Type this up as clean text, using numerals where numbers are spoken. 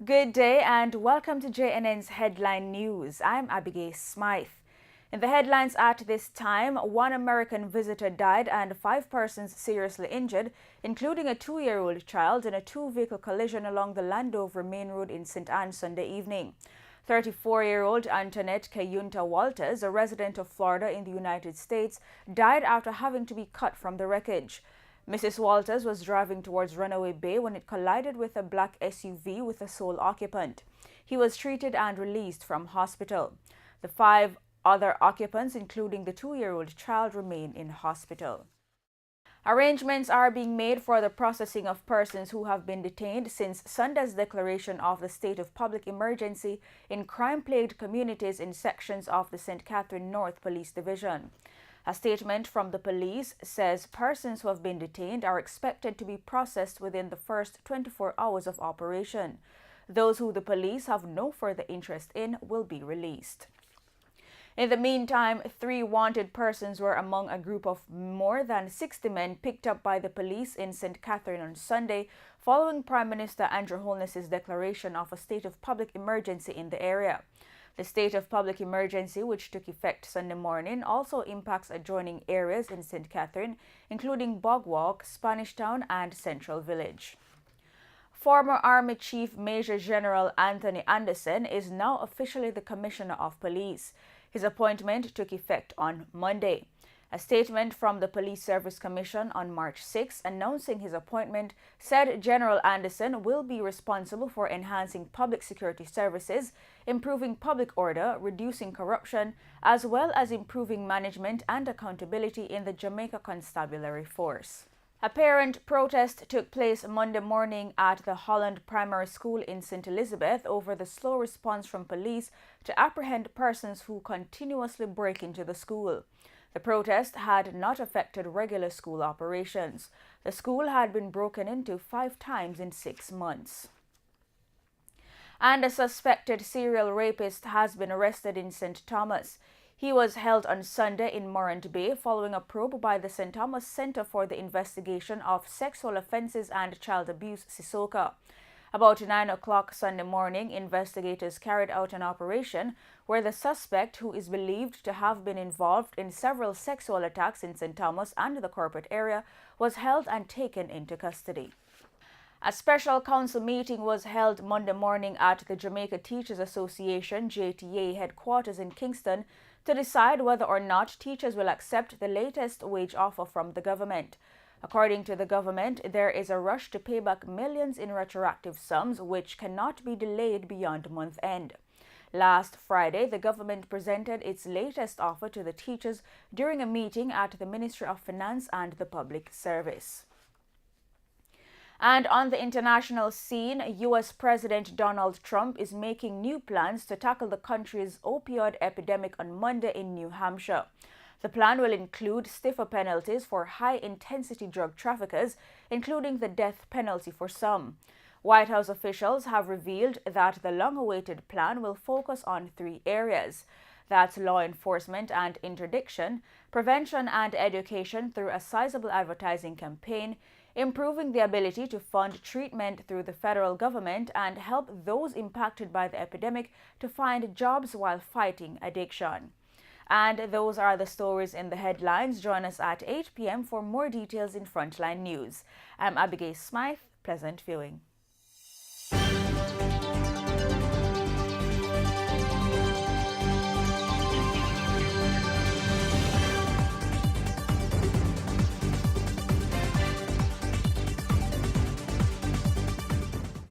Good day and welcome to JNN's Headline News. I'm Abigail Smythe. In the headlines at this time, one American visitor died and 5 persons seriously injured, including a 2-year-old child in a 2-vehicle collision along the Landover Main Road in St. Anne Sunday evening. 34-year-old Antoinette Kayunta Walters, a resident of Florida in the United States, died after having to be cut from the wreckage. Mrs. Walters was driving towards Runaway Bay when it collided with a black SUV with a sole occupant. He was treated and released from hospital. The 5 other occupants, including the 2-year-old child, remain in hospital. Arrangements are being made for the processing of persons who have been detained since Sunday's declaration of the state of public emergency in crime-plagued communities in sections of the St. Catherine North Police Division. A statement from the police says persons who have been detained are expected to be processed within the first 24 hours of operation. Those who the police have no further interest in will be released. In the meantime, 3 wanted persons were among a group of more than 60 men picked up by the police in St. Catherine on Sunday, following Prime Minister Andrew Holness's declaration of a state of public emergency in the area. The state of public emergency, which took effect Sunday morning, also impacts adjoining areas in St. Catherine, including Bogwalk, Spanish Town, and Central Village. Former Army Chief Major General Anthony Anderson is now officially the Commissioner of Police. His appointment took effect on Monday. A statement from the Police Service Commission on March 6 announcing his appointment said General Anderson will be responsible for enhancing public security services, improving public order, reducing corruption, as well as improving management and accountability in the Jamaica Constabulary Force. A parent protest took place Monday morning at the Holland Primary School in St. Elizabeth over the slow response from police to apprehend persons who continuously break into the school. The protest had not affected regular school operations. The school had been broken into 5 times in 6 months. And a suspected serial rapist has been arrested in St. Thomas. He was held on Sunday in Morant Bay following a probe by the St. Thomas Center for the Investigation of Sexual Offences and Child Abuse, CISOCA. About 9 o'clock Sunday morning, investigators carried out an operation where the suspect, who is believed to have been involved in several sexual attacks in St. Thomas and the corporate area, was held and taken into custody. A special council meeting was held Monday morning at the Jamaica Teachers Association JTA headquarters in Kingston to decide whether or not teachers will accept the latest wage offer from the government. According to the government, there is a rush to pay back millions in retroactive sums which cannot be delayed beyond month end. Last Friday, the government presented its latest offer to the teachers during a meeting at the Ministry of Finance and the Public Service. And on the international scene, U.S. President Donald Trump is making new plans to tackle the country's opioid epidemic on Monday in New Hampshire. The plan will include stiffer penalties for high-intensity drug traffickers, including the death penalty for some. White House officials have revealed that the long-awaited plan will focus on 3 areas. That's law enforcement and interdiction, prevention and education through a sizable advertising campaign, improving the ability to fund treatment through the federal government, and help those impacted by the epidemic to find jobs while fighting addiction. And those are the stories in the headlines. Join us at 8 p.m. for more details in Frontline News. I'm Abigail Smythe. Pleasant viewing.